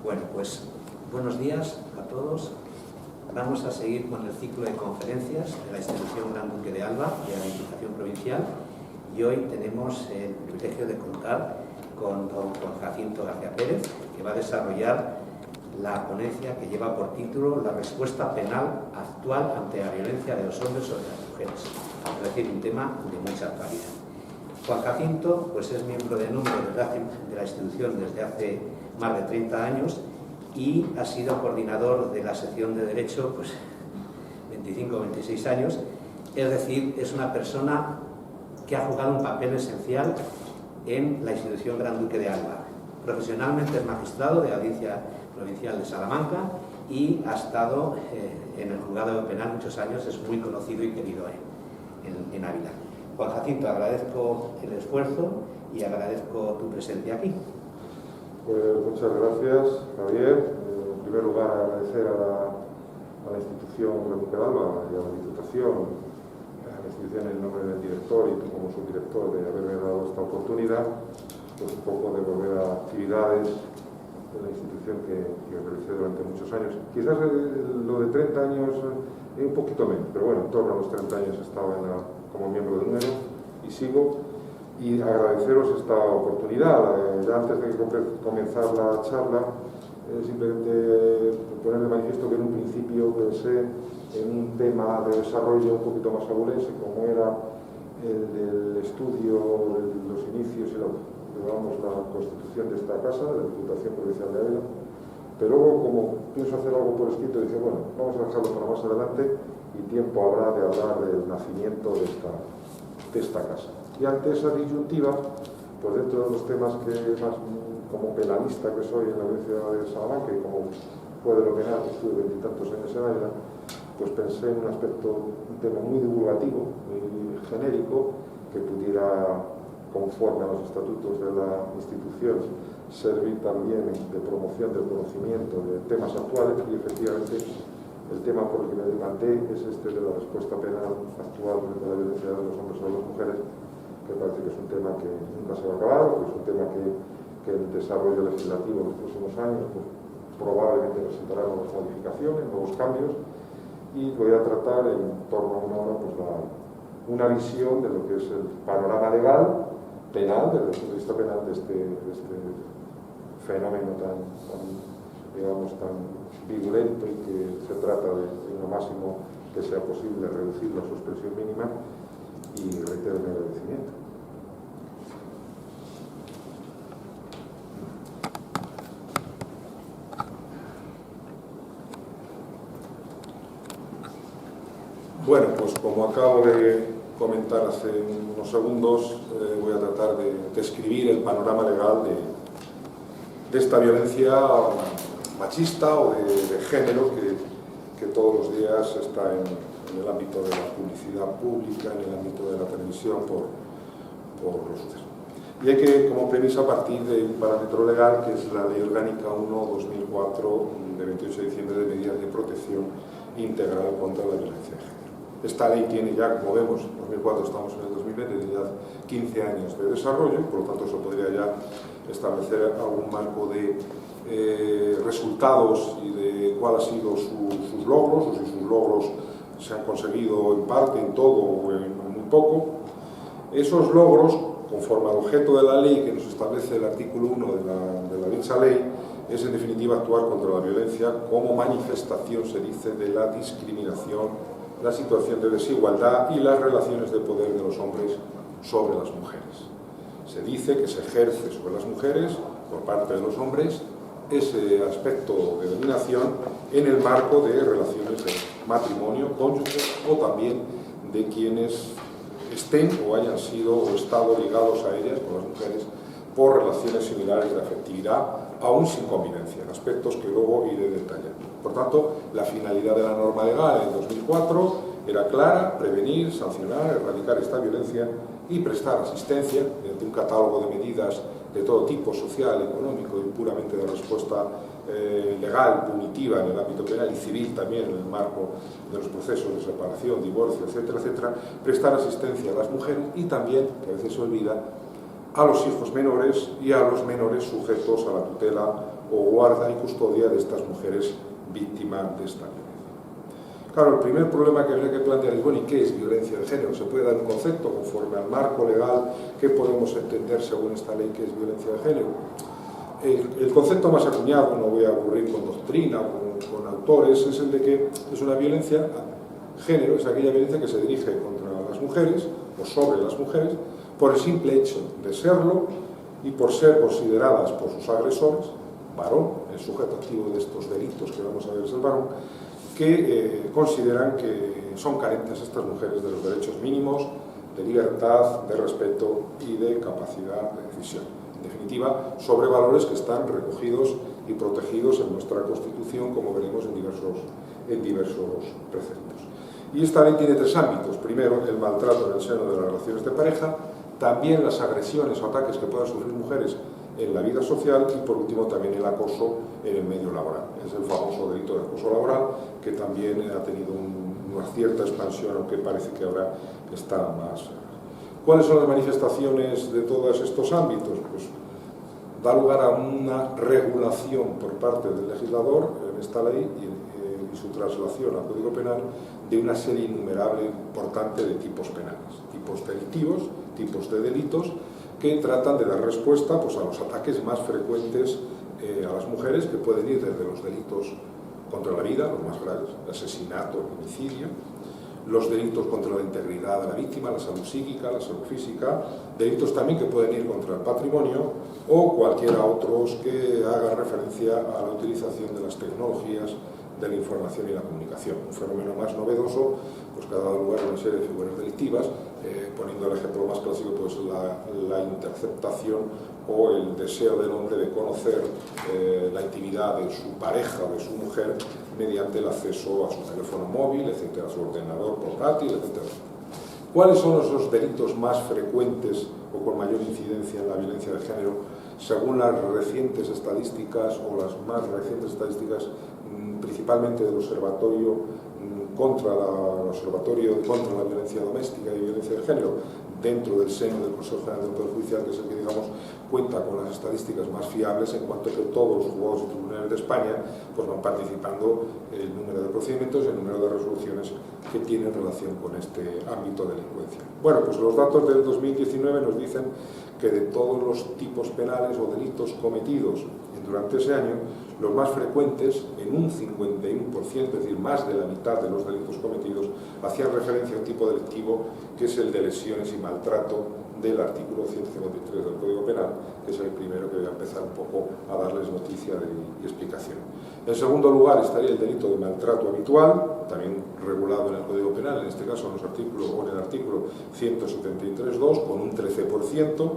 Bueno, pues buenos días a todos. Vamos a seguir con el ciclo de conferencias de la institución Gran Duque de Alba, de la Diputación Provincial, y hoy tenemos el privilegio de contar con don Juan Jacinto García Pérez, que va a desarrollar la ponencia que lleva por título La respuesta penal actual ante la violencia de los hombres sobre las mujeres, es decir, un tema de mucha actualidad. Juan Jacinto pues, es miembro de número de la institución desde hace más de 30 años y ha sido coordinador de la sección de Derecho pues, 25 o 26 años, es decir, es una persona que ha jugado un papel esencial en la institución Gran Duque de Alba. Profesionalmente es magistrado de la Audiencia Provincial de Salamanca y ha estado en el juzgado penal muchos años, es muy conocido y querido en Ávila. Juan Jacinto, agradezco el esfuerzo y agradezco tu presencia aquí. Pues muchas gracias, Javier. En primer lugar, agradecer a la institución Gran Duque de Alba y a la Diputación, a la institución en nombre del director y tú como subdirector de haberme dado esta oportunidad, pues un poco de volver a actividades de la institución que realicé durante muchos años. Quizás lo de 30 años un poquito menos, pero bueno, en torno a los 30 años estaba como miembro de número y sigo. Y agradeceros esta oportunidad. Ya antes de comenzar la charla, simplemente poner de manifiesto que en un principio pensé en un tema de desarrollo un poquito más abulense, como era el del estudio de los inicios y la constitución de esta casa, de la Diputación Provincial de Ávila. Pero luego, como pienso hacer algo por escrito, dije, bueno, vamos a dejarlo para más adelante y tiempo habrá de hablar del nacimiento de esta casa. Y ante esa disyuntiva, pues dentro de los temas que más, como penalista que soy en la Audiencia de Salamanca y como puede denominar, estuve 20 y tantos años en Ávila, pues pensé en un tema muy divulgativo, muy genérico, que pudiera, conforme a los estatutos de la institución, servir también de promoción del conocimiento de temas actuales. Y efectivamente el tema por el que me decanté es este de la respuesta penal actual de la violencia de los hombres sobre las mujeres, que parece que es un tema que nunca se va a acabar, que es un tema que el desarrollo legislativo en los próximos años pues, probablemente presentará nuevas modificaciones, nuevos cambios, y voy a tratar en torno a una hora pues, una visión de lo que es el panorama legal, penal, desde el punto de vista penal de este fenómeno tan virulento y que se trata de lo máximo que sea posible reducir la expresión mínima. Y reitero mi agradecimiento. Bueno, pues como acabo de comentar hace unos segundos, voy a tratar de describir el panorama legal de esta violencia machista o de género que todos los días está en el ámbito de la publicidad pública, en el ámbito de la televisión, por los sucesos. Y hay que, como premisa, partir de un parámetro legal que es la Ley Orgánica 1/2004 de 28 de diciembre de medidas de protección integral contra la violencia de género. Esta ley tiene ya, como vemos, en 2004 estamos en el 2020, tiene ya 15 años de desarrollo, por lo tanto eso podría ya establecer algún marco de resultados y de cuál ha sido sus logros, o si sus logros se han conseguido en parte, en todo o en muy poco. Esos logros, conforme al objeto de la ley que nos establece el artículo 1 de la dicha ley, es en definitiva actuar contra la violencia como manifestación, se dice, de la discriminación, la situación de desigualdad y las relaciones de poder de los hombres sobre las mujeres. Se dice que se ejerce sobre las mujeres, por parte de los hombres, ese aspecto de dominación en el marco de relaciones de matrimonio, cónyuge o también de quienes estén o hayan sido o estado ligados a ellas, con las mujeres, por relaciones similares de afectividad, aún sin convivencia, en aspectos que luego iré detallando. Por tanto, la finalidad de la norma legal en 2004 era clara: prevenir, sancionar, erradicar esta violencia y prestar asistencia mediante un catálogo de medidas de todo tipo, social, económico y puramente de respuesta legal, punitiva en el ámbito penal y civil también en el marco de los procesos de separación, divorcio, etcétera, etcétera, prestar asistencia a las mujeres y también, que a veces se olvida, a los hijos menores y a los menores sujetos a la tutela o guarda y custodia de estas mujeres víctimas de esta violencia. Claro, el primer problema que habría que plantear es, bueno, ¿y qué es violencia de género? ¿Se puede dar un concepto conforme al marco legal? ¿Qué podemos entender según esta ley que es violencia de género? El concepto más acuñado, no voy a aburrir con doctrina o con autores, es el de que es una violencia, género, es aquella violencia que se dirige contra las mujeres o sobre las mujeres por el simple hecho de serlo y por ser consideradas por sus agresores, varón, el sujeto activo de estos delitos que vamos a ver es el varón, que consideran que son carentes estas mujeres de los derechos mínimos, de libertad, de respeto y de capacidad de decisión. En definitiva, sobre valores que están recogidos y protegidos en nuestra Constitución, como veremos en diversos preceptos. Y esta ley tiene tres ámbitos. Primero, el maltrato en el seno de las relaciones de pareja, también las agresiones o ataques que puedan sufrir mujeres en la vida social y, por último, también el acoso en el medio laboral. Es el famoso delito de acoso laboral, que también ha tenido una cierta expansión, aunque parece que ahora está más... ¿Cuáles son las manifestaciones de todos estos ámbitos? Pues da lugar a una regulación por parte del legislador en esta ley y su traslación al Código Penal de una serie innumerable importante de tipos penales, tipos delictivos, tipos de delitos que tratan de dar respuesta pues, a los ataques más frecuentes a las mujeres, que pueden ir desde los delitos contra la vida, los más graves, asesinato, homicidio, los delitos contra la integridad de la víctima, la salud psíquica, la salud física, delitos también que pueden ir contra el patrimonio o cualquiera otros que hagan referencia a la utilización de las tecnologías de la información y la comunicación. Un fenómeno más novedoso pues, que ha dado lugar a una serie de figuras delictivas, poniendo el ejemplo más clásico, pues la interceptación o el deseo del hombre de conocer la intimidad de su pareja o de su mujer mediante el acceso a su teléfono móvil, etcétera, a su ordenador portátil, etcétera. ¿Cuáles son los delitos más frecuentes o con mayor incidencia en la violencia de género según las recientes estadísticas o las más recientes estadísticas principalmente del Observatorio contra la violencia doméstica y violencia de género dentro del seno del Consejo General del Poder Judicial, que es el que, digamos, cuenta con las estadísticas más fiables en cuanto a que todos los juzgados y tribunales de España pues, van participando el número de procedimientos y el número de resoluciones que tienen relación con este ámbito de delincuencia. Bueno, pues los datos del 2019 nos dicen que de todos los tipos penales o delitos cometidos durante ese año, los más frecuentes, en un 51%, es decir, más de la mitad de los delitos cometidos, hacían referencia a un tipo delictivo que es el de lesiones y maltrato del artículo 153 del Código Penal, que es el primero que voy a empezar un poco a darles noticia y explicación. En segundo lugar estaría el delito de maltrato habitual, también regulado en el Código Penal, en este caso en el artículo 173.2, con un 13%.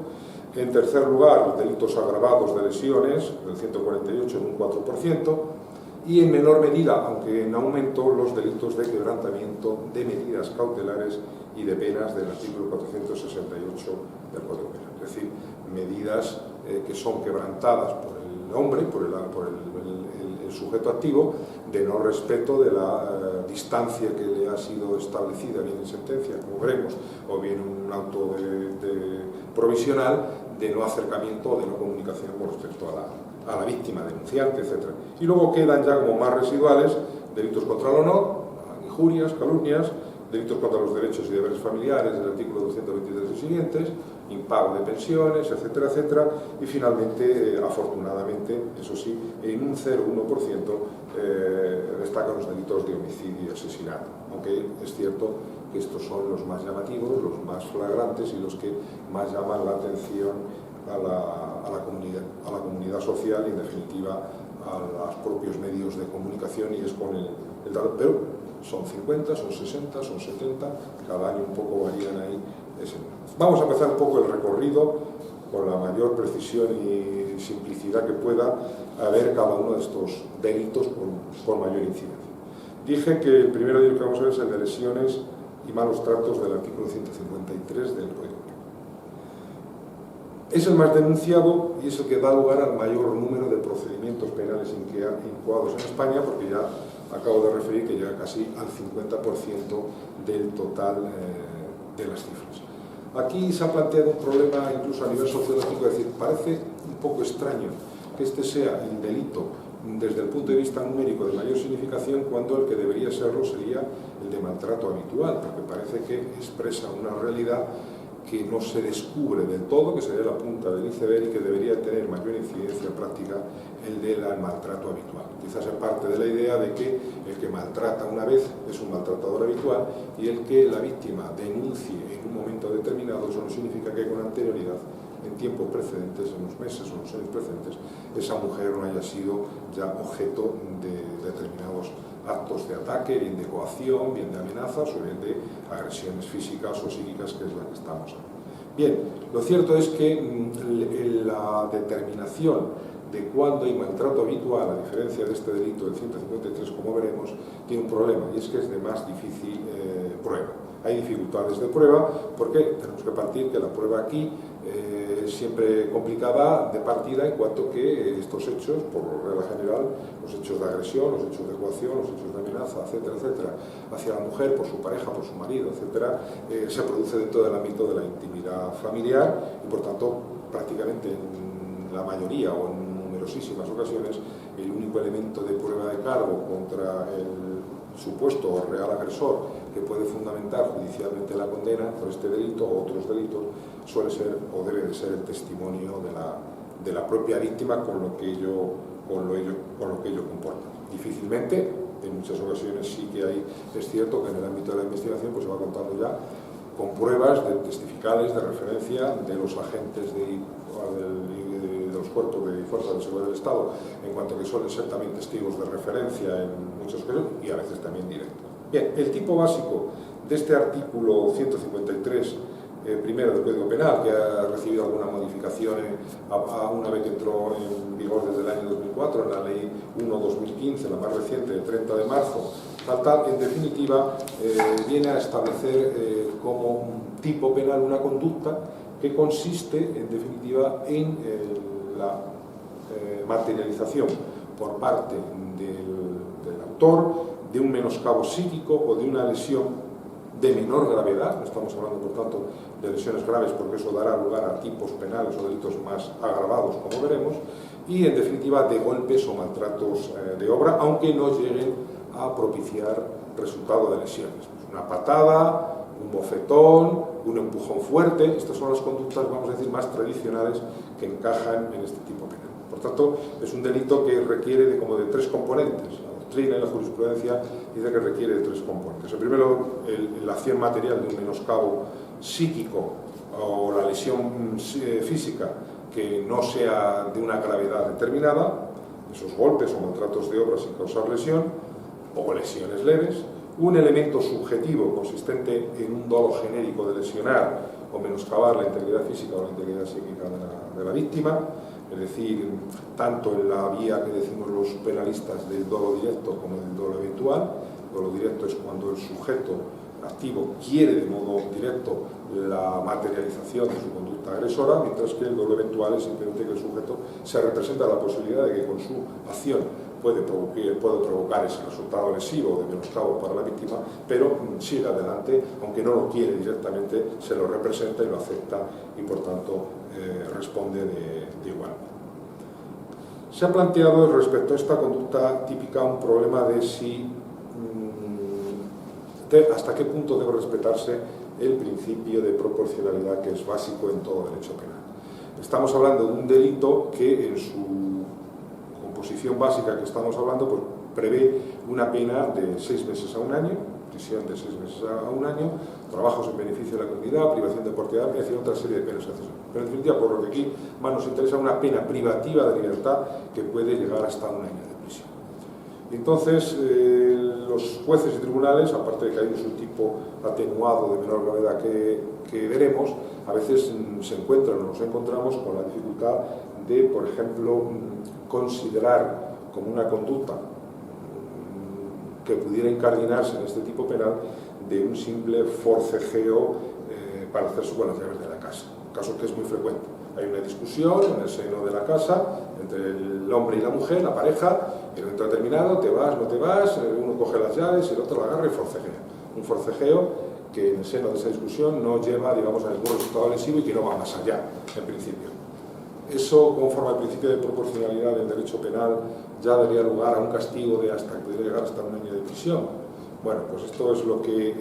En tercer lugar, los delitos agravados de lesiones, del 148 en un 4%, y en menor medida, aunque en aumento, los delitos de quebrantamiento de medidas cautelares y de penas del artículo 468 del Código Penal. Es decir, medidas que son quebrantadas por el hombre, por el sujeto activo, de no respeto de la distancia que le ha sido establecida, bien en sentencia, como veremos, o bien un auto provisional, de no acercamiento o de no comunicación con respecto a la víctima, denunciante, etc. Y luego quedan ya como más residuales delitos contra el honor, injurias, calumnias, delitos contra los derechos y deberes familiares del artículo 223 y siguientes, impago de pensiones, etcétera, etcétera, y finalmente, afortunadamente, eso sí, en un 0,1% destacan los delitos de homicidio y asesinato, aunque es cierto que estos son los más llamativos, los más flagrantes y los que más llaman la atención a la comunidad social y, en definitiva, a los propios medios de comunicación, y es con el dato, pero son 50, son 60, son 70, cada año un poco varían ahí. Vamos a empezar un poco el recorrido con la mayor precisión y simplicidad que pueda a ver cada uno de estos delitos con mayor incidencia. Dije que el primero delito que vamos a ver es el de lesiones y malos tratos del artículo 153 del Código Penal. Es el más denunciado y es el que da lugar al mayor número de procedimientos penales incoados en España, porque ya acabo de referir que llega casi al 50% del total de las cifras. Aquí se ha planteado un problema incluso a nivel sociológico, es decir, parece un poco extraño que este sea el delito desde el punto de vista numérico de mayor significación cuando el que debería serlo sería el de maltrato habitual, porque parece que expresa una realidad que no se descubre del todo, que sería la punta del iceberg y que debería tener mayor incidencia práctica el del maltrato habitual. Quizás es parte de la idea de que el que maltrata una vez es un maltratador habitual y el que la víctima denuncie en un momento determinado, eso no significa que con anterioridad, en tiempos precedentes, en los meses o en los años precedentes, esa mujer no haya sido ya objeto de determinados actos de ataque, bien de coacción, bien de amenazas o bien de agresiones físicas o psíquicas, que es la que estamos hablando. Bien, lo cierto es que la determinación de cuándo hay maltrato habitual, a diferencia de este delito del 153, como veremos, tiene un problema, y es que es de más difícil prueba. Hay dificultades de prueba porque tenemos que partir que la prueba aquí es siempre complicada de partida en cuanto que estos hechos, por regla general, los hechos de agresión, los hechos de coacción, los hechos de amenaza, etcétera, etcétera, hacia la mujer, por su pareja, por su marido, etcétera, se produce dentro del ámbito de la intimidad familiar y, por tanto, prácticamente en la mayoría o en numerosísimas ocasiones, el único elemento de prueba de cargo contra el supuesto o real agresor que puede fundamentar judicialmente la condena por este delito o otros delitos suele ser o debe de ser el testimonio de la propia víctima con lo que ello comporta. Difícilmente, en muchas ocasiones sí que hay, es cierto que en el ámbito de la investigación pues se va contando ya con pruebas testificales de referencia de los agentes de los cuerpos de fuerzas de seguridad del Estado, en cuanto que suelen ser también testigos de referencia en muchos casos y a veces también directos. Bien, el tipo básico de este artículo 153 primero del Código Penal, que ha recibido alguna modificación una vez que entró en vigor desde el año 2004, en la Ley 1/2015, la más reciente, del 30 de marzo, en definitiva, viene a establecer como un tipo penal una conducta que consiste, en definitiva, en la materialización por parte del autor de un menoscabo psíquico o de una lesión de menor gravedad, no estamos hablando por tanto de lesiones graves porque eso dará lugar a tipos penales o delitos más agravados, como veremos, y en definitiva de golpes o maltratos de obra, aunque no lleguen a propiciar resultado de lesiones. Una patada, un bofetón, un empujón fuerte, estas son las conductas, vamos a decir, más tradicionales que encajan en este tipo penal. Por tanto, es un delito que requiere como de tres componentes. La doctrina y la jurisprudencia dice que requiere de tres componentes. El primero, la acción material de un menoscabo psíquico o la lesión física que no sea de una gravedad determinada, esos golpes o maltratos de obra sin causar lesión, o lesiones leves. Un elemento subjetivo consistente en un dolo genérico de lesionar o menoscabar la integridad física o la integridad psíquica de la víctima, es decir, tanto en la vía que decimos los penalistas del dolo directo como del dolo eventual. El dolo directo es cuando el sujeto activo quiere de modo directo la materialización de su conducta agresora, mientras que el dolo eventual es simplemente que el sujeto se representa la posibilidad de que con su acción puede provocar ese resultado lesivo de menoscabo para la víctima, pero sigue adelante, aunque no lo quiere directamente, se lo representa y lo acepta y por tanto responde de igual. Se ha planteado respecto a esta conducta típica un problema de si hasta qué punto debe respetarse el principio de proporcionalidad que es básico en todo derecho penal. Estamos hablando de un delito que en su composición básica que estamos hablando pues, prevé una pena de 6 meses a 1 año, prisión de 6 meses a 1 año, trabajos en beneficio de la comunidad, privación de propiedad, y otra serie de penas accesorias. Pero en definitiva, por lo que aquí más nos interesa, una pena privativa de libertad que puede llegar hasta 1 año de prisión. Entonces, los jueces y tribunales, aparte de que hay un tipo atenuado de menor gravedad que veremos, a veces se encuentran o nos encontramos con la dificultad de, por ejemplo, considerar como una conducta que pudiera incardinarse en este tipo penal de un simple forcejeo para hacer su buenas llaves de la casa. Un caso que es muy frecuente. Hay una discusión en el seno de la casa entre el hombre y la mujer, la pareja, y en un momento determinado te vas, no te vas, uno coge las llaves y el otro la agarra y forcejea. Un forcejeo que en el seno de esa discusión no lleva, digamos, a ningún resultado lesivo y que no va más allá, en principio. Eso, conforme al principio de proporcionalidad del derecho penal, ya daría lugar a un castigo de hasta que podría llegar hasta 1 año de prisión. Bueno, pues esto es lo que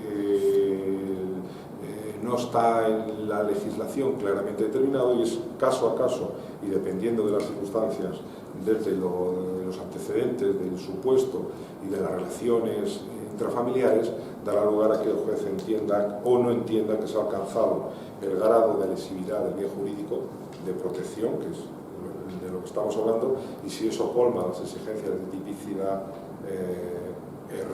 no está en la legislación claramente determinado y es caso a caso y dependiendo de las circunstancias, desde los antecedentes del supuesto y de las relaciones intrafamiliares, dará lugar a que el juez entienda o no entienda que se ha alcanzado el grado de lesividad del bien jurídico de protección, que es de lo que estamos hablando, y si eso colma las exigencias de tipicidad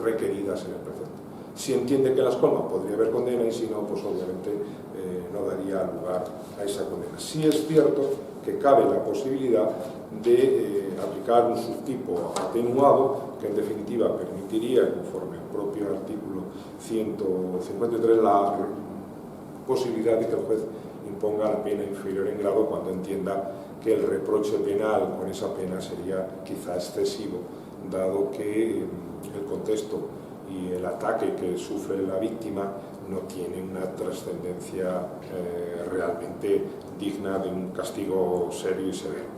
requeridas en el precepto. Si entiende que las colma, podría haber condena, y si no, pues obviamente no daría lugar a esa condena. Sí es cierto que cabe la posibilidad de aplicar un subtipo atenuado que en definitiva permitiría, conforme al propio artículo 153, la posibilidad de que el juez imponga la pena inferior en grado cuando entienda que el reproche penal con esa pena sería quizá excesivo, dado que el contexto y el ataque que sufre la víctima no tiene una trascendencia realmente digna de un castigo serio y severo.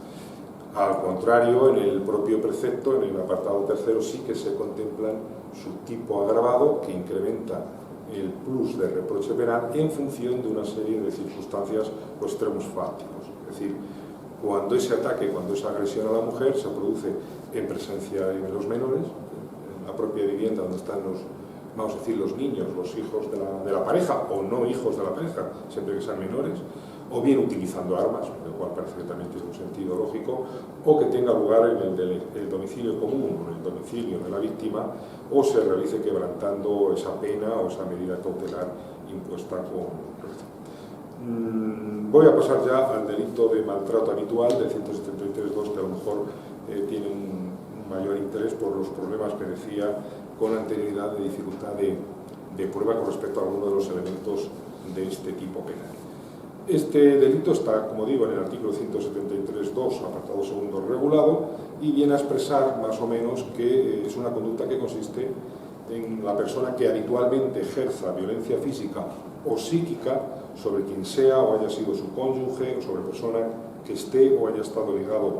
Al contrario, en el propio precepto, en el apartado tercero, sí que se contemplan subtipo agravado que incrementa el plus de reproche penal en función de una serie de circunstancias o extremos fácticos. Es decir, cuando ese ataque, cuando esa agresión a la mujer se produce en presencia de los menores, en la propia vivienda donde están vamos a decir, los niños, los hijos de la pareja o no hijos de la pareja, siempre que sean menores, o bien utilizando armas, lo cual parece que también tiene un sentido lógico, o que tenga lugar en el domicilio común o en el domicilio de la víctima, o se realice quebrantando esa pena o esa medida cautelar impuesta con rezo. Voy a pasar ya al delito de maltrato habitual del 173.2, que a lo mejor tiene un mayor interés por los problemas que decía con anterioridad de dificultad de prueba con respecto a algunos de los elementos de este tipo penal. Este delito está, como digo, en el artículo 173.2, apartado segundo regulado, y viene a expresar más o menos que es una conducta que consiste en la persona que habitualmente ejerza violencia física o psíquica sobre quien sea o haya sido su cónyuge o sobre persona que esté o haya estado ligado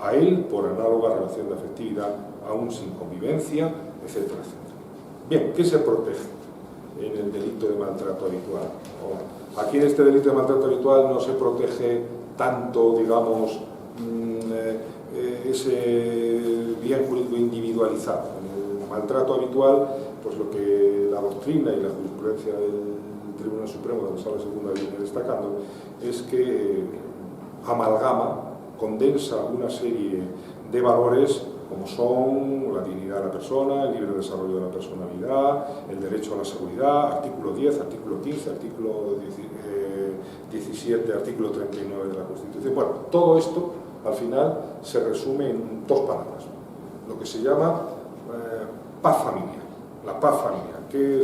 a él por análoga relación de afectividad, aún sin convivencia, etcétera, etcétera. Bien, ¿qué se protege en el delito de maltrato habitual? Aquí en este delito de maltrato habitual no se protege tanto, digamos, ese bien jurídico individualizado. En el maltrato habitual, pues lo que la doctrina y la jurisprudencia del Tribunal Supremo de la Sala Segunda viene destacando es que amalgama, condensa una serie de valores como son la dignidad de la persona, el libre desarrollo de la personalidad, el derecho a la seguridad, artículo 10, artículo 15, artículo 17, artículo 39 de la Constitución. Bueno, todo esto al final se resume en dos palabras, lo que se llama paz familiar. La paz familiar. ¿Qué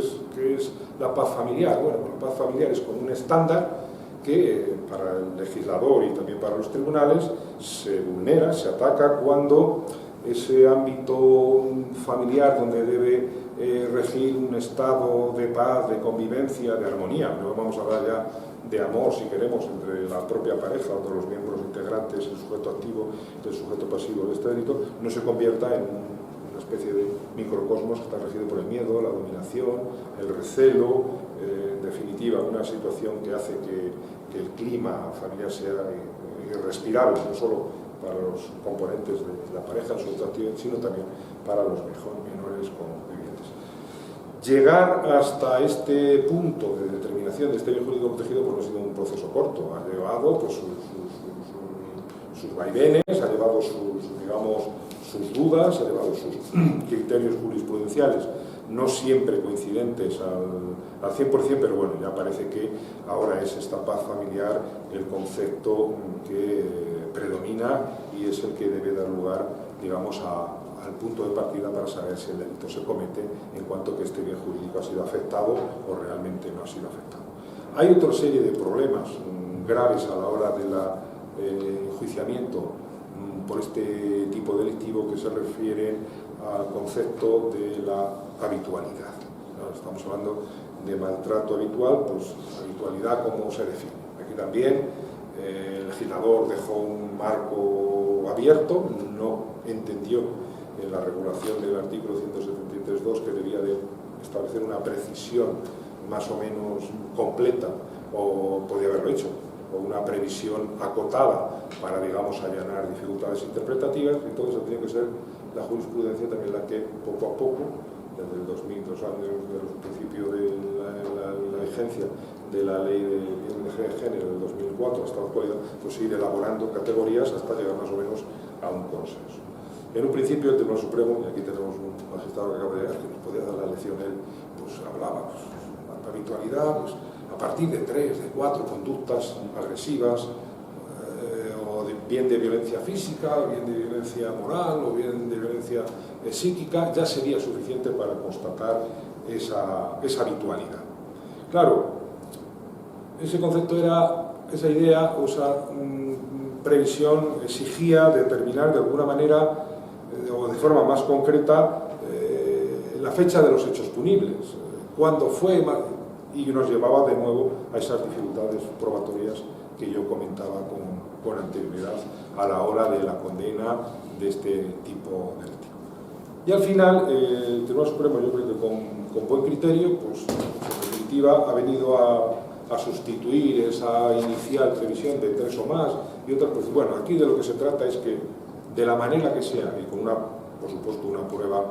es la paz familiar? Bueno, la paz familiar es como un estándar que para el legislador y también para los tribunales se vulnera, se ataca cuando ese ámbito familiar donde debe regir un estado de paz, de convivencia, de armonía. No vamos a hablar ya de amor, si queremos, entre la propia pareja o entre los miembros integrantes, el sujeto activo y el sujeto pasivo de este delito, no se convierta en una especie de microcosmos que está regido por el miedo, la dominación, el recelo, en definitiva, una situación que hace que el clima familiar sea irrespirable, no solo para los componentes de la pareja, el sujeto activo, sino también para los menores convivientes. Llegar hasta este punto de determinación de este bien jurídico protegido pues no ha sido un proceso corto, ha llevado pues, sus vaivenes, ha llevado sus dudas, ha llevado sus criterios jurisprudenciales, no siempre coincidentes al 100%, pero bueno, ya parece que ahora es esta paz familiar el concepto que predomina y es el que debe dar lugar, digamos, al punto de partida para saber si el delito se comete en cuanto que este bien jurídico ha sido afectado o realmente no ha sido afectado. Hay otra serie de problemas graves a la hora del enjuiciamiento por este tipo delictivo que se refieren al concepto de la habitualidad. Estamos hablando de maltrato habitual, pues habitualidad como se define. Aquí también el legislador dejó un marco abierto, no entendió en la regulación del artículo 173.2 que debía de establecer una precisión más o menos completa, o podía haberlo hecho, o una previsión acotada para, digamos, allanar dificultades interpretativas. Entonces ha tenido que ser la jurisprudencia también la que poco a poco, desde el 2002 años del principio de la vigencia de la ley de género del 2004 hasta la actualidad, pues ir elaborando categorías hasta llegar más o menos a un consenso. En un principio el Tribunal Supremo, y aquí tenemos un magistrado que acaba de llegar, que nos podía dar la lección, él pues hablaba, pues, la habitualidad, pues, a partir de 3, de 4 conductas agresivas, o bien de violencia física, bien de violencia moral, o bien de violencia psíquica, ya sería suficiente para constatar esa habitualidad. Claro, ese concepto era, esa idea o esa previsión exigía determinar de alguna manera o de forma más concreta la fecha de los hechos punibles, cuándo fue, y nos llevaba de nuevo a esas dificultades probatorias que yo comentaba con anterioridad a la hora de la condena de este tipo de delito. Y al final el Tribunal Supremo, yo creo que con buen criterio, pues en definitiva ha venido a sustituir esa inicial previsión de 3 o más y otras, pues bueno, aquí de lo que se trata es que de la manera que sea y con una, por supuesto, una prueba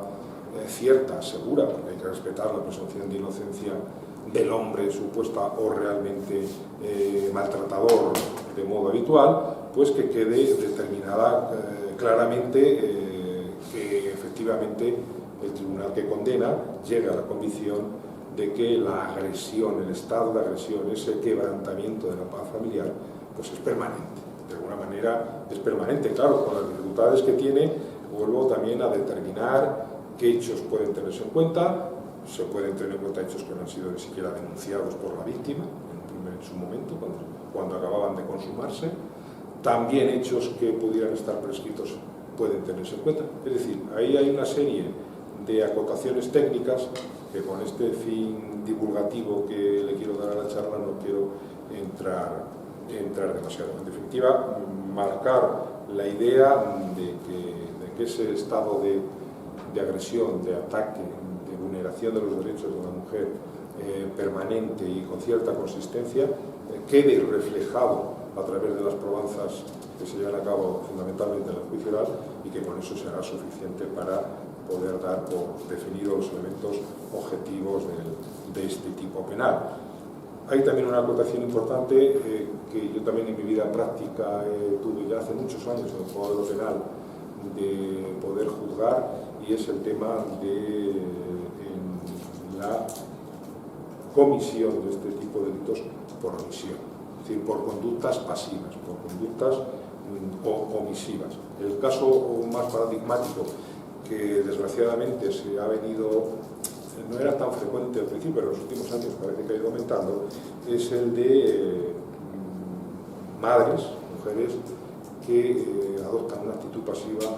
cierta, segura, porque hay que respetar la presunción de inocencia del hombre supuesta o realmente maltratador de modo habitual, pues que quede determinada claramente que efectivamente el tribunal que condena llega a la convicción de que la agresión, el estado de agresión, ese quebrantamiento de la paz familiar, pues es permanente. De alguna manera es permanente, claro, con las dificultades que tiene. Vuelvo también a determinar qué hechos pueden tenerse en cuenta. Se pueden tener en cuenta hechos que no han sido ni siquiera denunciados por la víctima en su momento, cuando acababan de consumarse. También hechos que pudieran estar prescritos pueden tenerse en cuenta. Es decir, ahí hay una serie de acotaciones técnicas que con este fin divulgativo que le quiero dar a la charla no quiero entrar demasiado. En definitiva, marcar la idea de que ese estado de agresión, de ataque, de vulneración de los derechos de la mujer permanente y con cierta consistencia quede reflejado a través de las probanzas que se llevan a cabo fundamentalmente en el juicio oral, y que con eso será suficiente para poder dar por definidos los elementos objetivos de este tipo penal. Hay también una acotación importante que yo también en mi vida práctica tuve ya hace muchos años en el juzgado penal de poder juzgar, y es el tema de la comisión de este tipo de delitos por omisión, es decir, por conductas pasivas, por conductas omisivas. El caso más paradigmático, que desgraciadamente se ha venido, no era tan frecuente al principio, pero en los últimos años parece que ha ido aumentando, es el de madres, mujeres, que adoptan una actitud pasiva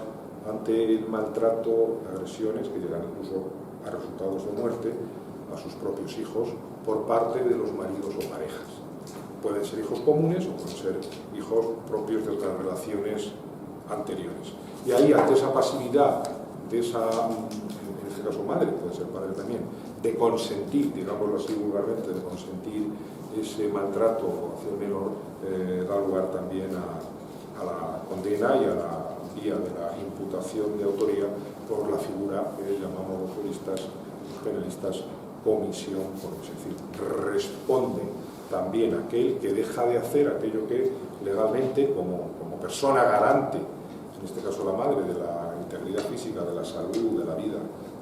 ante el maltrato, agresiones que llegan incluso a resultados de muerte a sus propios hijos por parte de los maridos o parejas. Pueden ser hijos comunes o pueden ser hijos propios de las relaciones anteriores. Y ahí, ante esa pasividad de esa, en este caso madre, puede ser padre también, de consentir, digámoslo así vulgarmente, de consentir ese maltrato hacia el menor, da lugar también a la condena y a la vía de la imputación de autoría por la figura que llamamos los juristas penalistas comisión por omisión. Es decir, responde también aquel que deja de hacer aquello que legalmente, como persona garante, en este caso la madre, de la integridad física, de la salud, de la vida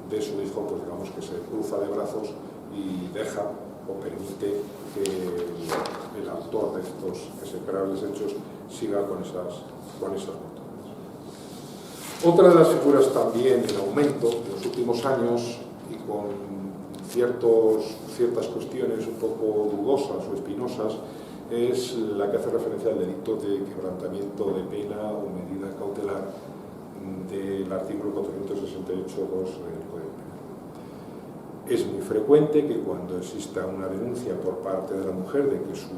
de su hijo, pues digamos que se cruza de brazos y deja o permite que el autor de estos execrables hechos siga con esas conductas. Otra de las figuras también en aumento en los últimos años, y con ciertas cuestiones un poco dudosas o espinosas, es la que hace referencia al delito de quebrantamiento de pena o medida cautelar del artículo 468.2 del Código Penal. Es muy frecuente que cuando exista una denuncia por parte de la mujer de que su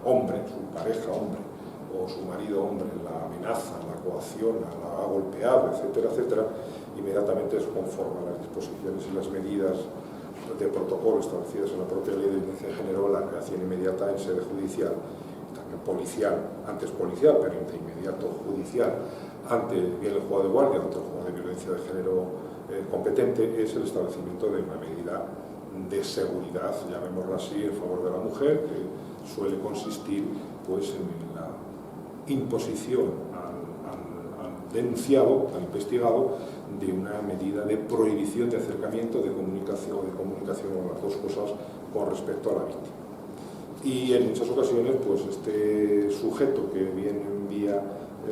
hombre, su pareja hombre o su marido hombre la amenaza, la coacciona, la ha golpeado, etcétera, etcétera, inmediatamente es conforme a las disposiciones y las medidas de protocolo establecidas en la propia ley de violencia de género, la reacción inmediata en sede judicial, también policial, antes policial, pero de inmediato judicial, ante bien el juzgado de guardia, ante el juzgado de violencia de género competente, es el establecimiento de una medida de seguridad, llamémoslo así, en favor de la mujer, que suele consistir pues, en la imposición al denunciado, al investigado, de una medida de prohibición de acercamiento, de comunicación o las dos cosas con respecto a la víctima. Y en muchas ocasiones, pues este sujeto que viene en vía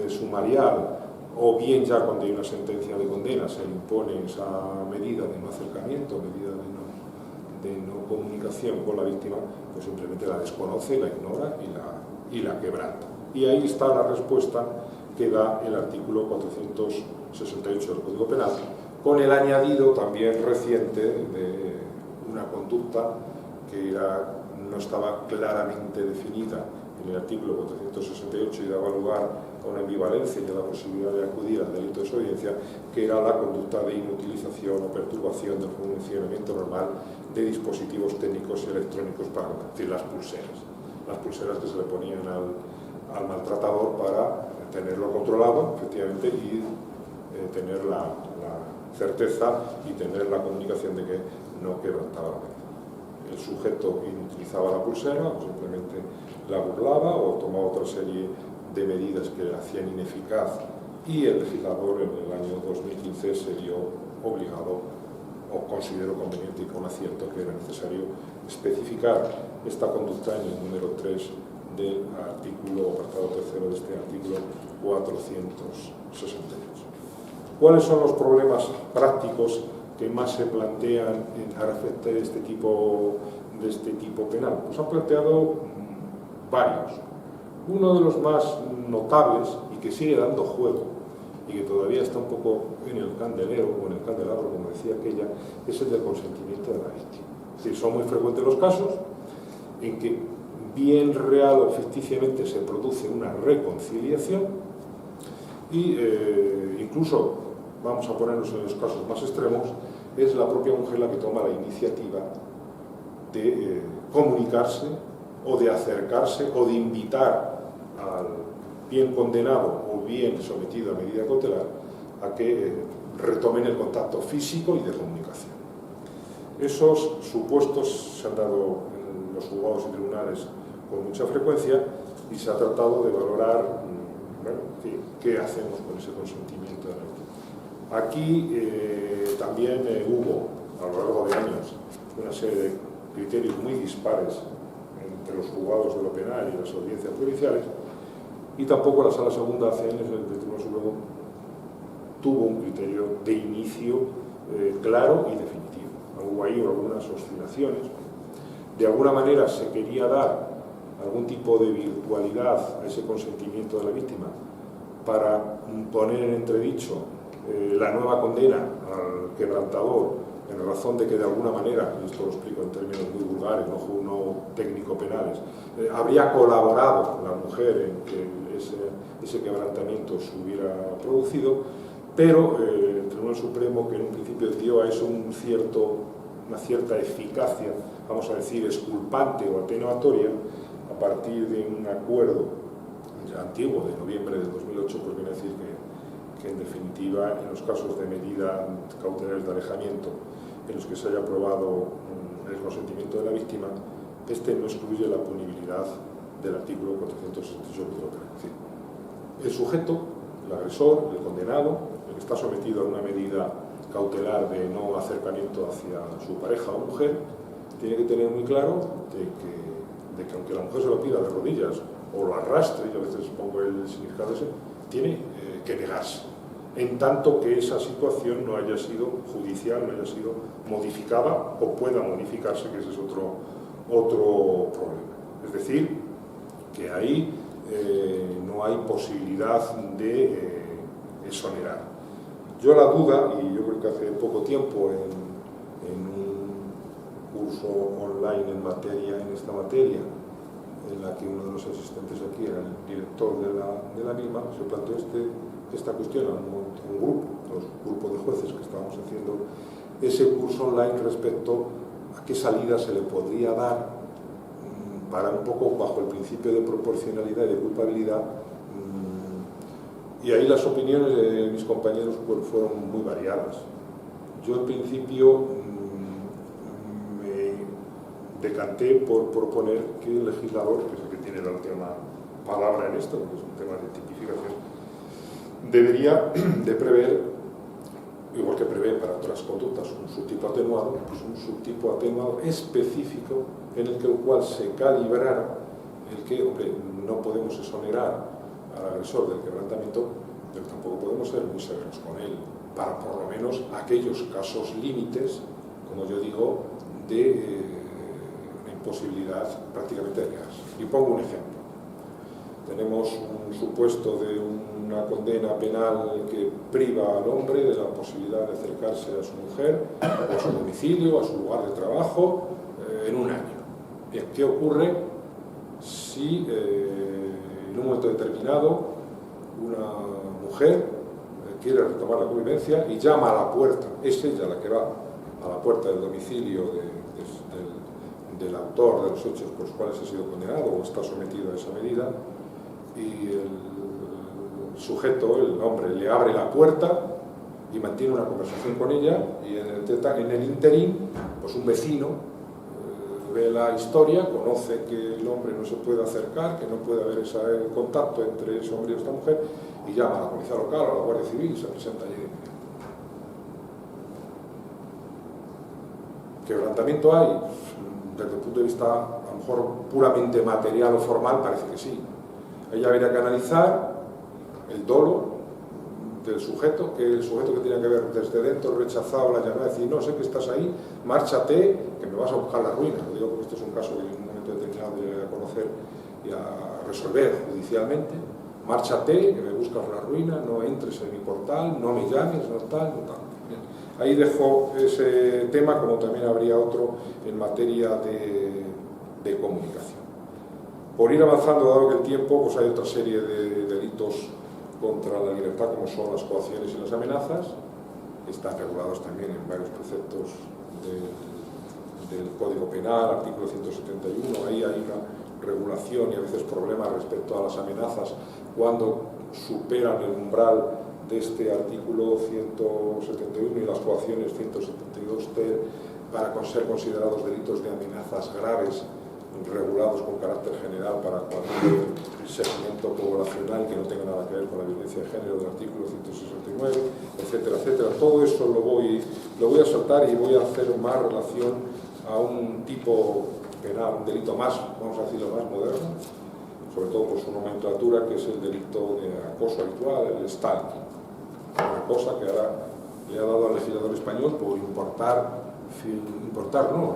sumarial, o bien ya cuando hay una sentencia de condena se le impone esa medida de no acercamiento, medida de no comunicación con la víctima, pues simplemente la desconoce, la ignora y la quebranta. Y ahí está la respuesta que da el artículo 468 del Código Penal, con el añadido también reciente de una conducta que no estaba claramente definida en el artículo 468 y daba lugar a una ambivalencia y a la posibilidad de acudir al delito de desobediencia, que era la conducta de inutilización o perturbación del funcionamiento normal de dispositivos técnicos y electrónicos para decir las pulseras que se le ponían al maltratador para tenerlo controlado, efectivamente, y tener la certeza y tener la comunicación de que no quebrantaba la medida. El sujeto inutilizaba la pulsera o simplemente la burlaba o tomaba otra serie de medidas que la hacían ineficaz, y el legislador en el año 2015 se vio obligado, o consideró conveniente y con acierto, que era necesario especificar esta conducta en el número 3 del artículo, apartado tercero de este artículo 468. ¿Cuáles son los problemas prácticos que más se plantean a respecto de este tipo penal? Pues han planteado varios. Uno de los más notables y que sigue dando juego y que todavía está un poco en el candelero o en el candelabro, como decía aquella, es el del consentimiento de la víctima. Es decir, son muy frecuentes los casos en que bien real o ficticiamente se produce una reconciliación y incluso, vamos a ponernos en los casos más extremos, es la propia mujer la que toma la iniciativa de comunicarse o de acercarse o de invitar al bien condenado o bien sometido a medida cautelar a que retomen el contacto físico y de comunicación. Esos supuestos se han dado en los juzgados y tribunales con mucha frecuencia y se ha tratado de valorar, bueno, qué hacemos con ese consentimiento de la víctima. Aquí también hubo, a lo largo de años, una serie de criterios muy dispares entre los juzgados de lo penal y las audiencias provinciales, y tampoco la Sala Segunda hace años del Tribunal Supremo tuvo un criterio de inicio claro y definitivo. Hubo ahí algunas oscilaciones. De alguna manera se quería dar algún tipo de virtualidad a ese consentimiento de la víctima para poner en entredicho la nueva condena al quebrantador en razón de que de alguna manera, y esto lo explico en términos muy vulgares, no técnico-penales, habría colaborado la mujer en que ese quebrantamiento se hubiera producido, pero el Tribunal Supremo, que en un principio dio a eso una cierta eficacia, vamos a decir, exculpante o atenuatoria, a partir de un acuerdo ya antiguo de noviembre de 2008, pues viene a decir que en definitiva, en los casos de medida cautelares de alejamiento en los que se haya aprobado el consentimiento de la víctima, este no excluye la punibilidad del artículo 468 del Código Penal. Es decir, el sujeto, el agresor, el condenado, el que está sometido a una medida cautelar de no acercamiento hacia su pareja o mujer, tiene que tener muy claro de que aunque la mujer se lo pida de rodillas o lo arrastre, yo a veces pongo el significado ese, tiene que negarse, en tanto que esa situación no haya sido judicial, no haya sido modificada o pueda modificarse, que ese es otro problema. Es decir, que ahí no hay posibilidad de exonerar. Yo la duda, y yo creo que hace poco tiempo en un curso online en esta materia, en la que uno de los asistentes aquí era el director de la misma, se planteó esta cuestión a un grupo de jueces que estábamos haciendo ese curso online respecto a qué salida se le podría dar para un poco bajo el principio de proporcionalidad y de culpabilidad. Y ahí las opiniones de mis compañeros fueron muy variadas. Yo en principio me decanté por proponer que el legislador, que es el que tiene la última palabra en esto, porque es un tema de tipificación, debería de prever, igual que prevé para otras conductas, un subtipo atenuado, pues un subtipo atenuado específico en el cual se calibrara el que, hombre, no podemos exonerar al agresor del quebrantamiento, pero tampoco podemos ser muy severos con él, para por lo menos aquellos casos límites, como yo digo, de una imposibilidad prácticamente de negarse. Y pongo un ejemplo. Tenemos un supuesto de una condena penal que priva al hombre de la posibilidad de acercarse a su mujer, o a su domicilio, a su lugar de trabajo, en un año. Bien, ¿qué ocurre si en un momento determinado una mujer quiere retomar la convivencia y llama a la puerta, es ella la que va a la puerta del domicilio del autor de los hechos por los cuales ha sido condenado o está sometido a esa medida, y el sujeto, el hombre, le abre la puerta y mantiene una conversación con ella, y en el interín, pues un vecino ve la historia, conoce que el hombre no se puede acercar, que no puede haber ese contacto entre ese hombre y esta mujer, y llama a la policía local, a la Guardia Civil, y se presenta allí. ¿Quebrantamiento hay? Desde el punto de vista, a lo mejor, puramente material o formal, parece que sí. Ella habría que analizar el dolo del sujeto, que el sujeto que tiene que ver desde dentro, rechazado la llamada, decir, no sé que estás ahí, márchate, que me vas a buscar la ruina. Lo digo porque este es un caso que en un momento determinado llegué a conocer y a resolver judicialmente. Márchate, que me buscas la ruina, no entres en mi portal, no me llames, no tal, no tal. Bien. Ahí dejo ese tema, como también habría otro en materia de comunicación. Por ir avanzando, dado que el tiempo, pues hay otra serie de delitos contra la libertad, como son las coacciones y las amenazas, están regulados también en varios preceptos del Código Penal, artículo 171, ahí hay una regulación y a veces problemas respecto a las amenazas cuando superan el umbral de este artículo 171 y las coacciones 172 para ser considerados delitos de amenazas graves, regulados con carácter general para cualquier segmento poblacional que no tenga nada que ver con la violencia de género del artículo 169, etcétera, etcétera. Todo eso lo voy a saltar y voy a hacer más relación a un tipo penal, un delito más, vamos a decirlo, más moderno, sobre todo por su nomenclatura, que es el delito de acoso habitual, el stalking. Una cosa que ahora le ha dado al legislador español por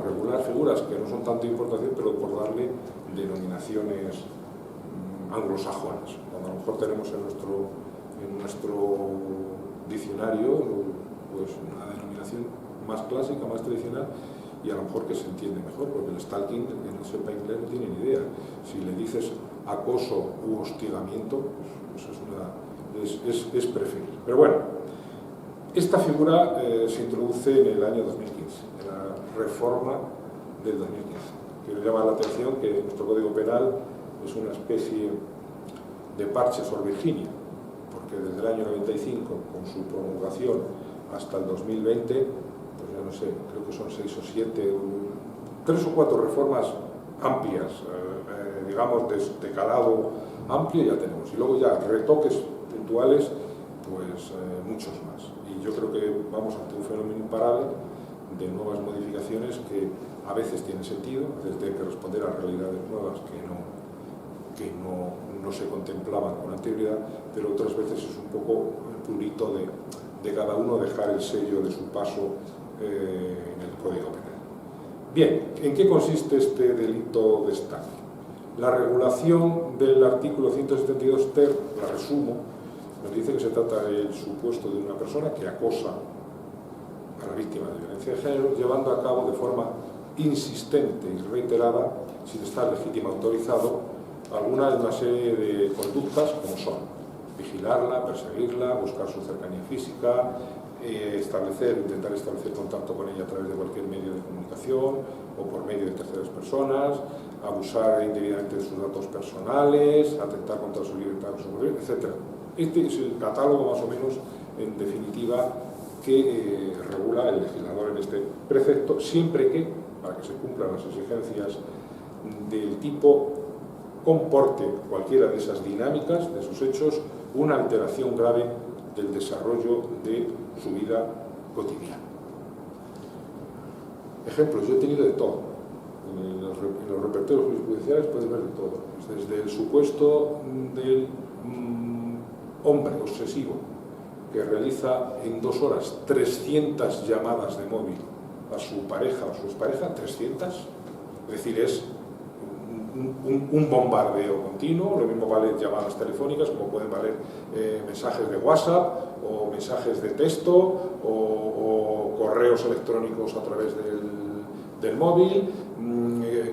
regular figuras que no son tanto importantes, pero por darle denominaciones anglosajonas. Cuando a lo mejor tenemos en nuestro diccionario pues una denominación más clásica, más tradicional, y a lo mejor que se entiende mejor, porque el stalking, el que no sepa inglés no tiene ni idea. Si le dices acoso u hostigamiento, pues es preferible. Pero bueno, esta figura se introduce en el año 2015, en la reforma del 2015. Quiero llamar la atención que nuestro Código Penal es una especie de parche sobre Virginia, porque desde el año 95, con su promulgación, hasta el 2020, pues ya no sé, creo que son 6 o 7, 3 o 4 reformas amplias, digamos, de calado amplio ya tenemos. Y luego ya retoques puntuales, pues muchos más. Y yo creo que vamos ante un fenómeno imparable de nuevas modificaciones que a veces tienen sentido, a veces tienen que responder a realidades nuevas que no se contemplaban con anterioridad, pero otras veces es un poco el purito de cada uno dejar el sello de su paso en el Código Penal. Bien, ¿en qué consiste este delito de stalking? La regulación del artículo 172 ter, la resumo, nos dice que se trata del supuesto de una persona que acosa a la víctima de violencia de género, llevando a cabo de forma insistente y reiterada, sin estar legítimo autorizado, una serie de conductas como son vigilarla, perseguirla, buscar su cercanía física, intentar establecer contacto con ella a través de cualquier medio de comunicación o por medio de terceras personas, abusar indebidamente de sus datos personales, atentar contra su libertad, etc. Este es el catálogo más o menos, en definitiva, que regula el legislador en este precepto, siempre que, para que se cumplan las exigencias del tipo, comporte cualquiera de esas dinámicas, de sus hechos, una alteración grave del desarrollo de su vida cotidiana. Ejemplos, yo he tenido de todo. En los repertorios jurisprudenciales puedes ver de todo. Desde el supuesto del hombre obsesivo que realiza en 2 horas 300 llamadas de móvil a su pareja o a su expareja, 300, es decir, es un bombardeo continuo. Lo mismo valen llamadas telefónicas, como pueden valer mensajes de WhatsApp o mensajes de texto o correos electrónicos a través del móvil.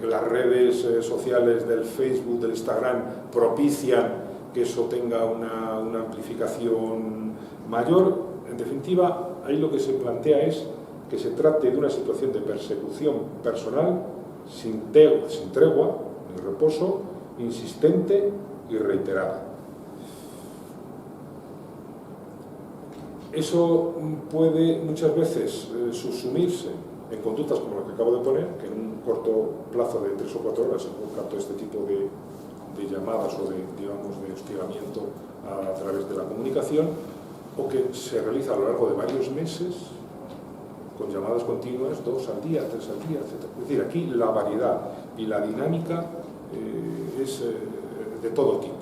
Las redes sociales del Facebook, del Instagram, propician que eso tenga una amplificación mayor. En definitiva, ahí lo que se plantea es que se trate de una situación de persecución personal sin tregua ni reposo, insistente y reiterada. Eso puede muchas veces subsumirse en conductas como la que acabo de poner, que en un corto plazo de 3 o 4 horas se busca todo este tipo de llamadas o de hostigamiento a través de la comunicación, o que se realiza a lo largo de varios meses con llamadas continuas, 2 al día, 3 al día, etc. Es decir, aquí la variedad y la dinámica es de todo tipo.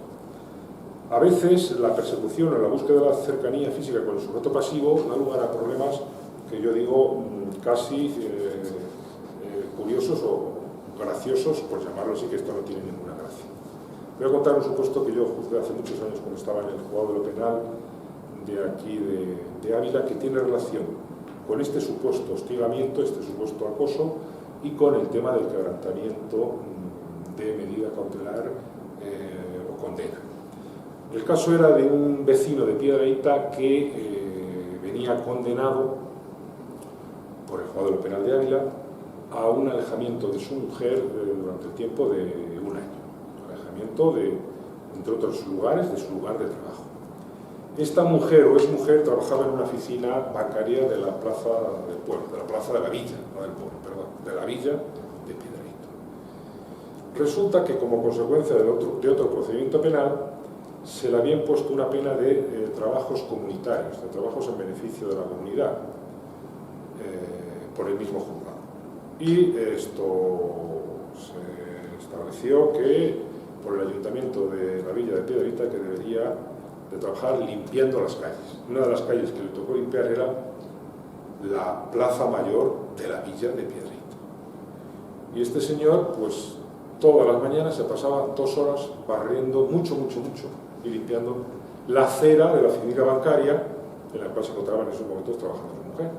A veces la persecución o la búsqueda de la cercanía física con el sujeto pasivo da lugar a problemas que yo digo casi curiosos o graciosos, por llamarlo así, que esto no tiene ninguna gracia. Voy a contar un supuesto que yo juzgué hace muchos años cuando estaba en el juzgado de lo penal de aquí de Ávila, que tiene relación con este supuesto hostigamiento, este supuesto acoso, y con el tema del quebrantamiento de medida cautelar o condena. El caso era de un vecino de Piedrahíta que venía condenado por el juzgado de lo penal de Ávila a un alejamiento de su mujer durante el tiempo de 1 año. Alejamiento entre otros lugares, de su lugar de trabajo. Esta mujer o exmujer trabajaba en una oficina bancaria de la plaza del pueblo, de la plaza de la villa, no del pueblo, perdón, de la villa de Piedrahíta. Resulta que como consecuencia de otro procedimiento penal se le había impuesto una pena de trabajos comunitarios, de trabajos en beneficio de la comunidad, por el mismo juzgado. Y esto se estableció que por el ayuntamiento de la villa de Piedrahíta que debería de trabajar limpiando las calles. Una de las calles que le tocó limpiar era la plaza mayor de la villa de Piedrahíta. Y este señor, pues todas las mañanas se pasaba 2 horas barriendo mucho y limpiando la acera de la oficina bancaria en la cual se encontraba en esos momentos trabajando su mujer.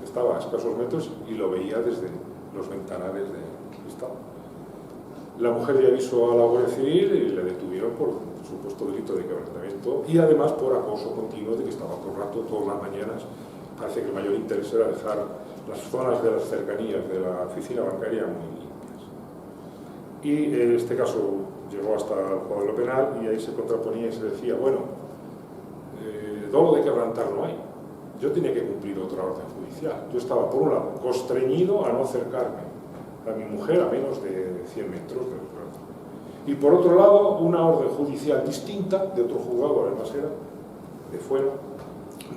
Estaba a escasos metros y lo veía desde los ventanales del cristal. La mujer le avisó a la Guardia Civil y le detuvieron por supuesto delito de quebrantamiento y además por acoso continuo, de que estaba todo el rato, todas las mañanas. Parece que el mayor interés era dejar las zonas de las cercanías de la oficina bancaria muy limpias. Y en este caso llegó hasta el juzgado de lo penal y ahí se contraponía y se decía, bueno, dolo de quebrantar no hay. Yo tenía que cumplir otra orden judicial. Yo estaba, por un lado, constreñido a no acercarme a mi mujer a menos de 100 metros de los brazos. Y por otro lado, una orden judicial distinta de otro juzgado, además era de fuera,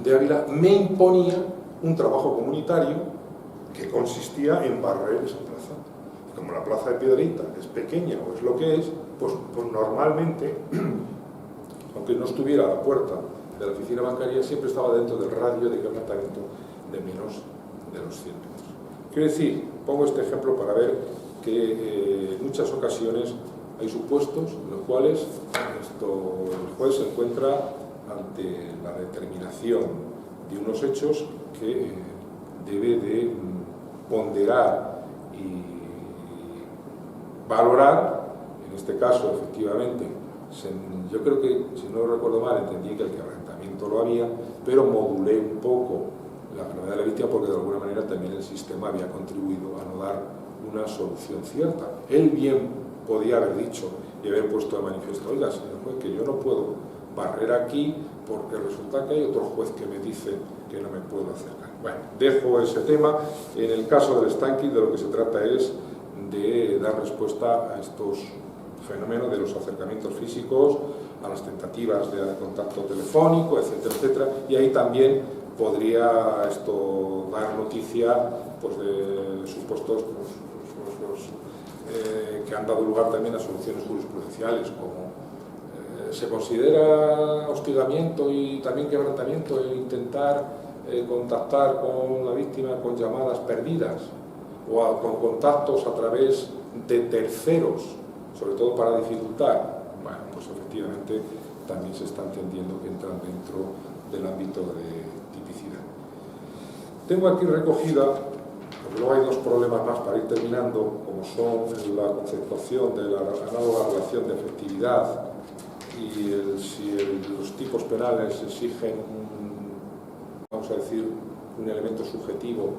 de Ávila, me imponía un trabajo comunitario que consistía en barrer esa plaza. Y como la plaza de Piedrahíta es pequeña o es lo que es, pues normalmente, aunque no estuviera a la puerta de la oficina bancaria, siempre estaba dentro del radio de quebrantamiento de menos de los 100 metros. Quiero decir, pongo este ejemplo para ver que en muchas ocasiones hay supuestos en los cuales el juez se encuentra ante la determinación de unos hechos que debe de ponderar y valorar, en este caso efectivamente, yo creo que, si no recuerdo mal, entendí que el quebrantamiento lo había, pero modulé un poco la gravedad de la víctima porque de alguna manera también el sistema había contribuido a no dar una solución cierta. Él bien podía haber dicho y haber puesto de manifiesto: oiga, señor juez, que yo no puedo barrer aquí porque resulta que hay otro juez que me dice que no me puedo acercar. Bueno, dejo ese tema. En el caso del estanque, de lo que se trata es de dar respuesta a estos fenómenos de los acercamientos físicos, a las tentativas de contacto telefónico, etcétera, etcétera, y ahí también podría esto dar noticia pues, de supuestos que han dado lugar también a soluciones jurisprudenciales, como se considera hostigamiento y también quebrantamiento el intentar contactar con la víctima con llamadas perdidas o con contactos a través de terceros, sobre todo para dificultar. Bueno, pues efectivamente también se está entendiendo que entran dentro del ámbito de tipicidad. Tengo aquí recogida, porque luego hay dos problemas más para ir terminando, como son la conceptuación de la análoga relación de efectividad y si los tipos penales exigen vamos a decir, un elemento subjetivo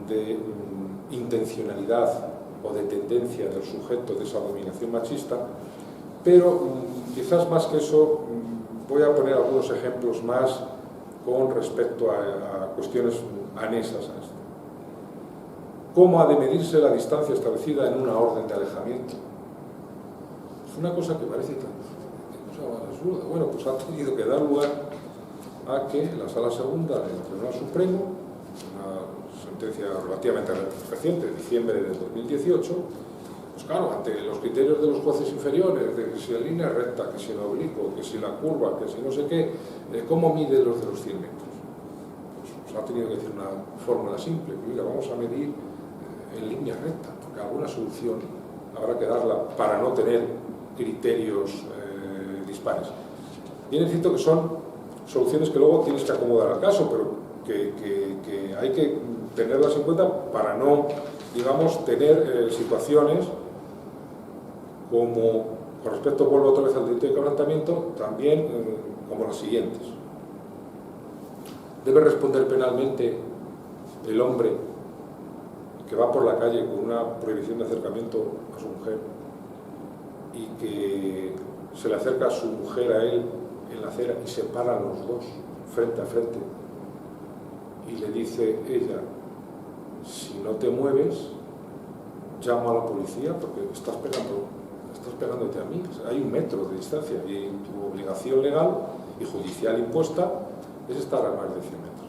de intencionalidad o de tendencia del sujeto de esa dominación machista, pero quizás más que eso voy a poner algunos ejemplos más con respecto a cuestiones anexas a esto. ¿Cómo ha de medirse la distancia establecida en una orden de alejamiento? Es una cosa que parece tan absurda. Bueno, pues ha tenido que dar lugar a que la Sala Segunda del Tribunal Supremo, una sentencia relativamente reciente, de diciembre de 2018, pues claro, ante los criterios de los jueces inferiores, de que si la línea es recta, que si el oblicuo, que si la curva, que si no sé qué, ¿cómo mide los de los 100 metros? Pues ha tenido que decir una fórmula simple, que mira, vamos a medir en línea recta, porque alguna solución habrá que darla para no tener criterios dispares. Bien es cierto que son soluciones que luego tienes que acomodar al caso, pero que hay que tenerlas en cuenta para no, digamos, tener situaciones como, con respecto, vuelvo otra vez al delito de quebrantamiento, también como las siguientes. Debe responder penalmente el hombre que va por la calle con una prohibición de acercamiento a su mujer y que se le acerca a su mujer a él en la acera y se paran los dos frente a frente y le dice ella: si no te mueves, llamo a la policía porque estás pegándote a mí. O sea, hay 1 metro de distancia y tu obligación legal y judicial impuesta es estar a más de 100 metros.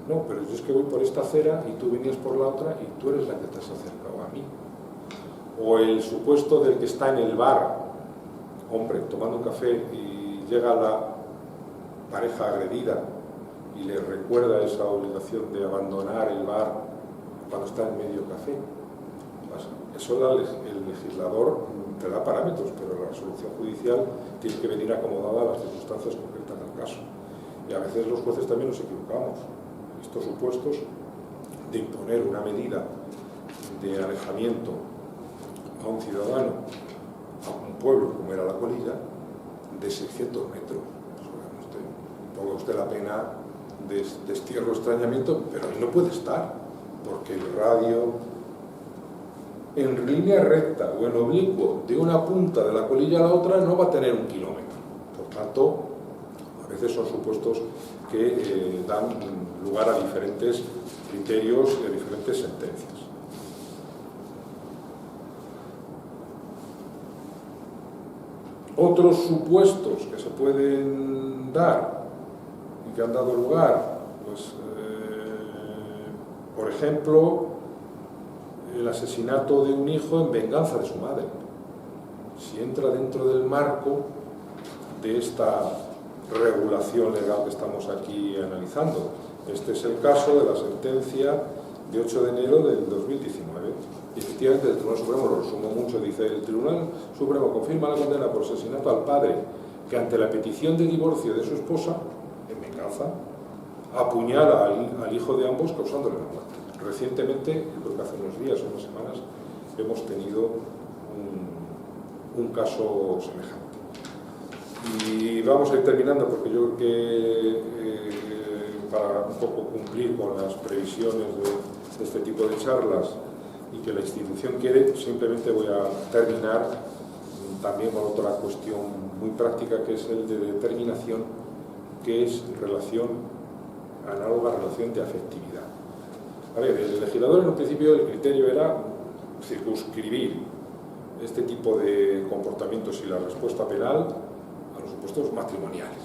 No, pero yo es que voy por esta acera y tú venías por la otra y tú eres la que te has acercado a mí. O el supuesto del que está en el bar, hombre, tomando un café y llega la pareja agredida y le recuerda esa obligación de abandonar el bar cuando está en medio café. Eso el legislador te da parámetros, pero la resolución judicial tiene que venir acomodada a las circunstancias concretas del caso. Y a veces los jueces también nos equivocamos. Estos supuestos de imponer una medida de alejamiento a un ciudadano, a un pueblo como era La Colilla, de 600 metros. Ponga usted la pena de destierro, extrañamiento, pero ahí no puede estar, porque el radio en línea recta o en oblicuo de una punta de La Colilla a la otra no va a tener 1 kilómetro. Por tanto, a veces son supuestos que dan lugar a diferentes criterios y a diferentes sentencias. Otros supuestos que se pueden dar y que han dado lugar, pues, por ejemplo, el asesinato de un hijo en venganza de su madre. Si entra dentro del marco de esta regulación legal que estamos aquí analizando. Este es el caso de la sentencia de 8 de enero del 2019. Y efectivamente el Tribunal Supremo, lo resumo mucho, dice: el Tribunal Supremo confirma la condena por asesinato al padre que, ante la petición de divorcio de su esposa, en venganza, apuñala al hijo de ambos causándole la muerte. Recientemente, yo creo que hace unos días o unas semanas, hemos tenido un caso semejante. Y vamos a ir terminando porque yo creo que para un poco cumplir con las previsiones de este tipo de charlas y que la institución quiere, simplemente voy a terminar también con otra cuestión muy práctica, que es el de determinación, que es relación análoga a relación de afectividad. A ver, el legislador en un principio el criterio era circunscribir este tipo de comportamientos y la respuesta penal a los supuestos matrimoniales.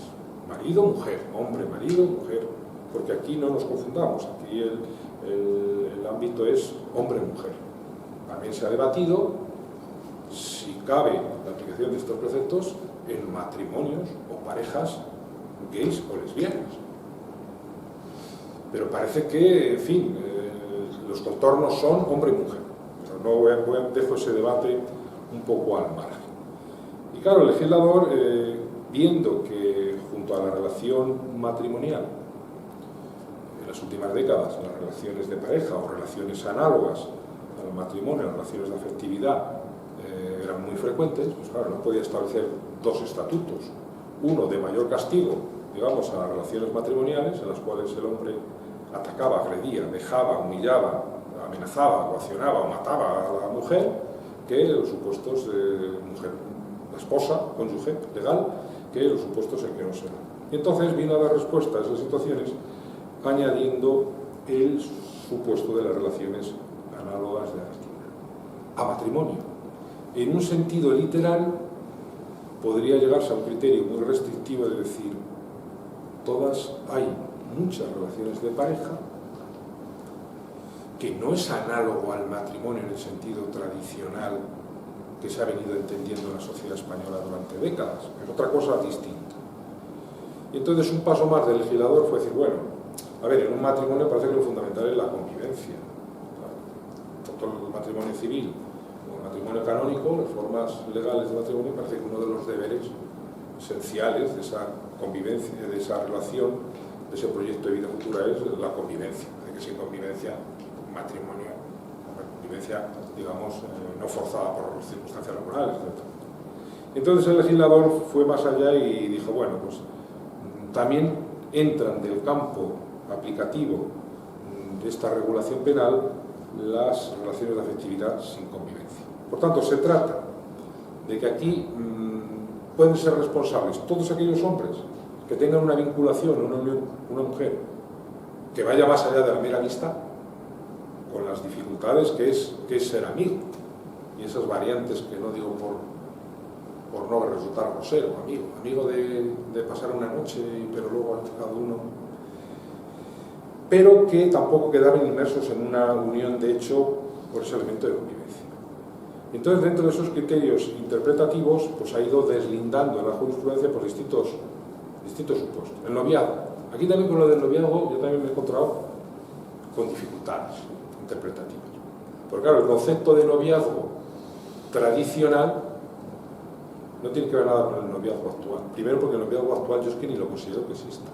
Marido, mujer, hombre, marido, mujer, porque aquí no nos confundamos, aquí el ámbito es hombre-mujer. También se ha debatido si cabe la aplicación de estos preceptos en matrimonios o parejas gays o lesbianas. Pero parece que, en fin, los contornos son hombre y mujer. Pero no dejo ese debate un poco al margen. Y claro, el legislador, viendo que junto a la relación matrimonial, en las últimas décadas, las relaciones de pareja o relaciones análogas al matrimonio, las relaciones de afectividad, eran muy frecuentes, pues claro, no podía establecer dos estatutos. Uno de mayor castigo, digamos, a las relaciones matrimoniales, en las cuales el hombre atacaba, agredía, dejaba, humillaba, amenazaba, coaccionaba o mataba a la mujer, que los supuestos de mujer, la esposa, cónyuge legal, que los supuestos en que no se da. Y entonces vino a dar respuesta a esas situaciones añadiendo el supuesto de las relaciones análogas de afectividad a matrimonio. En un sentido literal podría llegarse a un criterio muy restrictivo de decir hay muchas relaciones de pareja que no es análogo al matrimonio en el sentido tradicional que se ha venido entendiendo en la sociedad española durante décadas, es otra cosa distinta. Y entonces un paso más del legislador fue decir, bueno, a ver, en un matrimonio parece que lo fundamental es la convivencia. Tanto el matrimonio civil como el matrimonio canónico, las formas legales de matrimonio, parece que uno de los deberes esenciales de esa convivencia, de esa relación, de ese proyecto de vida futura es la convivencia. De que sin convivencia, matrimonio, una convivencia, digamos, no forzada por circunstancias laborales, etc. Entonces el legislador fue más allá y dijo, bueno, pues también entran del campo aplicativo de esta regulación penal las relaciones de afectividad sin convivencia. Por tanto, se trata de que aquí pueden ser responsables todos aquellos hombres que tengan una vinculación, una mujer, que vaya más allá de la mera amistad, con las dificultades que es ser amigo, y esas variantes que no digo por no resultar grosero, amigo de pasar una noche, pero luego cada uno, pero que tampoco quedaban inmersos en una unión de hecho por ese elemento de convivencia. Entonces, dentro de esos criterios interpretativos, pues ha ido deslindando en la jurisprudencia por distintos supuestos. El noviazgo. Aquí también con lo del noviazgo yo también me he encontrado con dificultades interpretativas. Porque claro, el concepto de noviazgo tradicional no tiene que ver nada con el noviazgo actual. Primero porque el noviazgo actual yo es que ni lo considero que exista.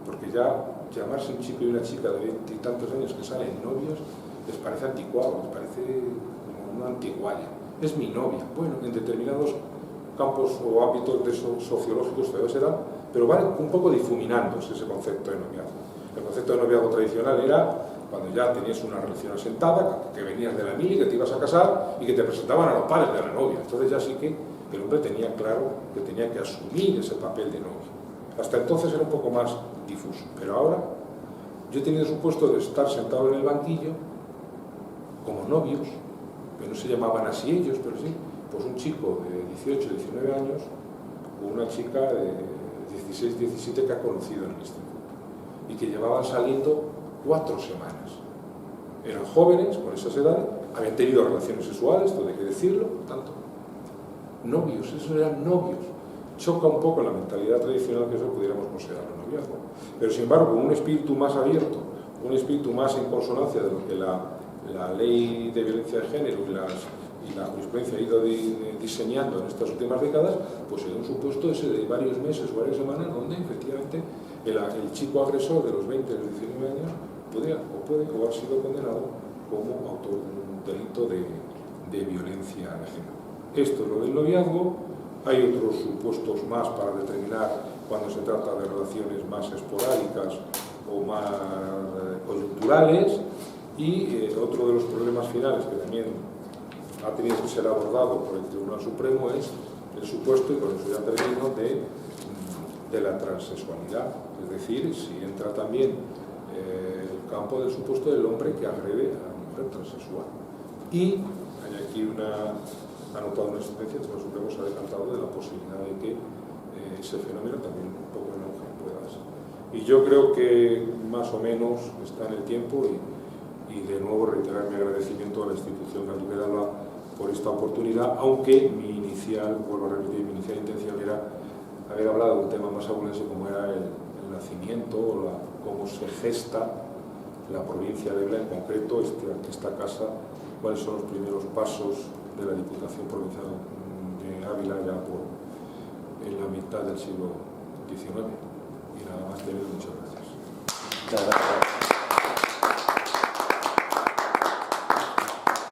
Porque ya llamarse un chico y una chica de 20 y tantos años que salen novios les parece anticuado, les parece como una antiguaya. Es mi novia. Bueno, en determinados campos o ámbitos sociológicos todavía se da, pero va un poco difuminándose ese concepto de noviazgo. El concepto de noviazgo tradicional era cuando ya tenías una relación asentada, que venías de la mili, que te ibas a casar y que te presentaban a los padres de la novia. Entonces ya sí que el hombre tenía claro que tenía que asumir ese papel de novia. Hasta entonces era un poco más difuso, pero ahora yo he tenido supuesto de estar sentado en el banquillo como novios, que no se llamaban así ellos, pero sí, pues un chico de 18, 19 años o una chica de 16, 17 que ha conocido en el instituto y que llevaban saliendo 4 semanas. Eran jóvenes con esas edades, habían tenido relaciones sexuales, todo hay que decirlo, tanto. Novios, esos eran novios. Choca un poco la mentalidad tradicional que eso pudiéramos considerar un noviazgo. Pero sin embargo, con un espíritu más abierto, un espíritu más en consonancia de lo que la ley de violencia de género y la jurisprudencia ha ido diseñando en estas últimas décadas, pues en un supuesto ese de varios meses o varias semanas donde efectivamente el chico agresor de los 20 o los 19 años puede o ha sido condenado como autor de un delito de violencia de género. Esto es lo del noviazgo. Hay otros supuestos más para determinar cuando se trata de relaciones más esporádicas o más coyunturales, y otro de los problemas finales que también ha tenido que ser abordado por el Tribunal Supremo es el supuesto, y con eso ya termino, de la transexualidad, es decir, si entra también el campo del supuesto del hombre que agrede a la mujer transexual. Y hay aquí ha notado una sentencia, el Supremo se ha decantado de la posibilidad de que ese fenómeno también un poco en auge pueda ser. Y yo creo que más o menos está en el tiempo, y de nuevo reiterar mi agradecimiento a la institución Gran Duque de Alba por esta oportunidad, aunque vuelvo a repetir, mi inicial intención era haber hablado de un tema más abulense como era el nacimiento o cómo se gesta la provincia de Ávila, en concreto esta casa, cuáles son los primeros pasos de la Diputación Provincial de Ávila ya en la mitad del siglo XIX. Y nada más, muchas gracias. Muchas gracias.